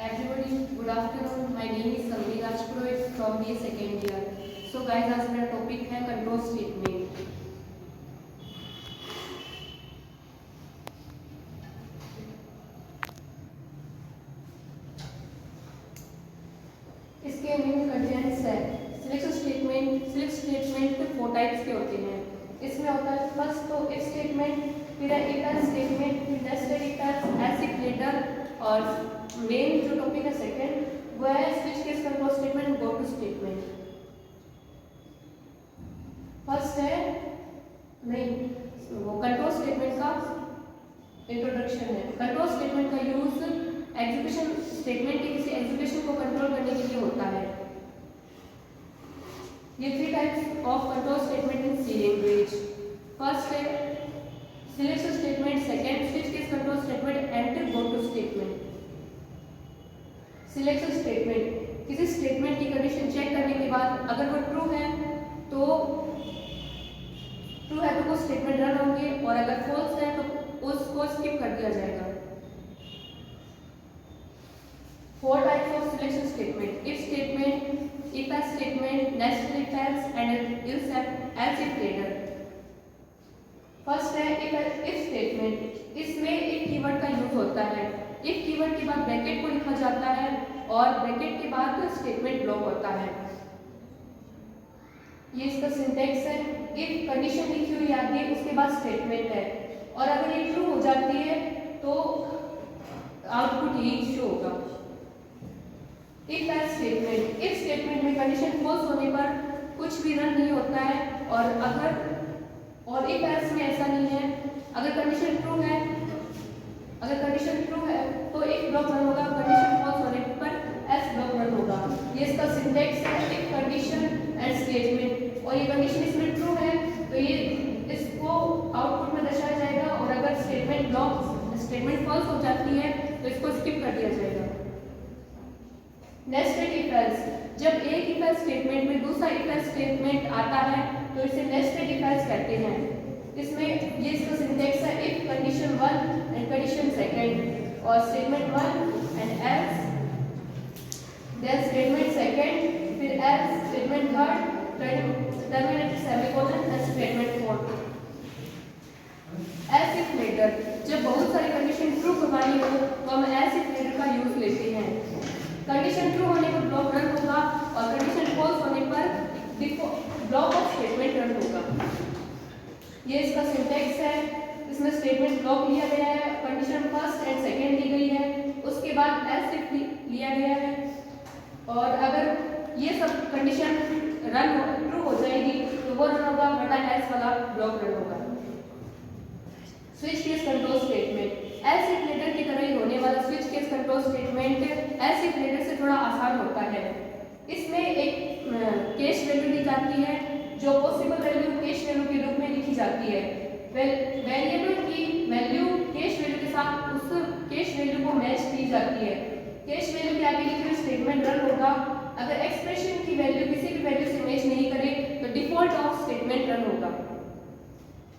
Everybody, good afternoon. My name is Sanvi Rajpurohit from BA second year. So guys, आज मेरा topic है control statement. इसके main contents है selection statement. Select statement के 4 types के होते हैं. इसमें होता है फर्स्ट तो इफ स्टेटमेंट, फिर है इफ एल्स स्टेटमेंट, फिर nested if else, else if ladder, और मेन जो टॉपिक है सेकंड वो है switch case control statement, go to statement. First है नहीं वो कंट्रोल स्टेटमेंट का इंट्रोडक्शन है. कंट्रोल स्टेटमेंट का यूज एग्जीक्यूशन स्टेटमेंट के किसी एग्जीक्यूशन को कंट्रोल करने के लिए होता है. ये 3 types of control statement in C language. First है selection statement, second switch case control statement and go to statement. Selection statement किसी स्टेटमेंट की कंडीशन चेक करने के बाद अगर वो ट्रू है तो वो स्टेटमेंट रन होंगे, और अगर फॉल्स है तो उसको स्किप कर दिया जाएगा. 4 types of selection statement: if statement, if else statement, nested if else and else if later. First है if स्टेटमेंट. इसमें if कीवर्ड का यूज होता है. if कीवर्ड के बाद ब्रैकेट को लिखा जाता है और ब्रैकेट के बाद स्टेटमेंट ब्लॉक होता है. ये इसका सिंटैक्स है. if कंडीशन लिखी हुई आती है उसके बाद स्टेटमेंट है, और अगर ये ट्रू हो जाती है तो आउटपुट यही शो होगा. If else statement. If statement में कंडीशन फॉल्स होने पर कुछ भी रन नहीं होता है, और इफ एल्स में ऐसा नहीं है. अगर कंडीशन ट्रू है तो इफ ब्लॉक रन होगा, कंडीशन फॉल्स होने पर एल्स ब्लॉक रन होगा. ये इसका सिंटैक्स है इफ कंडीशन एंड स्टेटमेंट. और ये कंडीशन इसमें ट्रू है तो ये इसको आउटपुट में दर्शाया जाएगा, और अगर स्टेटमेंट फॉल्स हो जाती है तो इसको स्किप कर दिया जाएगा. Nested if else. जब एक इफ एल्स स्टेटमेंट में दूसरा इफ एल्स स्टेटमेंट आता है तो इसे नेस्टेड इफ एल्स कहते हैं. इसमें ये इसका सिंटैक्स है if condition 1 and condition second, और statement 1 and else, then statement second, फिर else, statement third, terminated semicolon and statement fourth. Else if ladder. जब बहुत सारी कंडीशन ट्रू करवानी हो तो हम एल्स इफ लेटर का यूज लेते हैं. कंडीशन ट्रू होने पर ब्लॉक रन होगा, और कंडीशन फॉल्स होने पर ब्लॉक ऑफ स्टेटमेंट रन होगा. ये इसका सिंटैक्स है. इसमें स्टेटमेंट ब्लॉक लिया गया है, कंडीशन फर्स्ट एंड सेकंड दी गई है, उसके बाद एल्स इफ लिया गया है, और अगर ये सब कंडीशन ट्रू हो जाएगी तो वो रन होगा, वरना एल्स वाला ब्लॉक रन होगा. Switch case control statement. Else if ladder की तरह ही होने वाला switch case control statement else if ladder से थोड़ा आसान होता है. इसमें एक केस वैल्यू दी जाती है जो पॉसिबल वैल्यू केस वैल्यू के रूप में लिखी जाती है. वेरिएबल की वैल्यू केस वैल्यू के साथ उस केस वैल्यू को मैच की जाती है. केस वैल्यू के आगे लिखी हुई स्टेटमेंट रन होगा. अगर एक्सप्रेशन की वैल्यू किसी भी वैल्यू से मैच नहीं करे तो डिफॉल्ट ऑफ स्टेटमेंट रन होगा.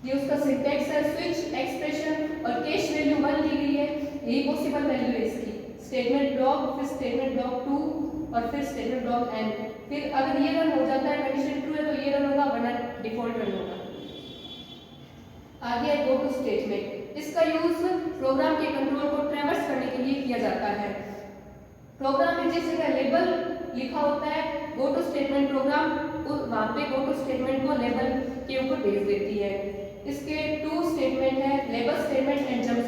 ये उसका सिंटैक्स है. स्विच एक्सप्रेशन और केस वैल्यू 1 ली गई है, यही पॉसिबल वैल्यू है इसकी. स्टेटमेंट ब्लॉक, फिर स्टेटमेंट ब्लॉक 2, और फिर स्टेटमेंट ब्लॉक n. फिर अगर ये रन हो जाता है, कंडीशन ट्रू है तो ये रन होगा, वरना डिफॉल्ट रन होगा. आगे है गो टू स्टेटमेंट. इसका यूज प्रोग्राम के कंट्रोल को ट्रैवर्स करने के लिए किया जाता है. प्रोग्राम में जिस जगह लेबल लिखा होता है गो टू स्टेटमेंट प्रोग्राम वहां पे गो टू स्टेटमेंट को लेबल के ऊपर भेज देती है. इसके 2 स्टेटमेंट है, लेबल स्टेटमेंट एंड जंप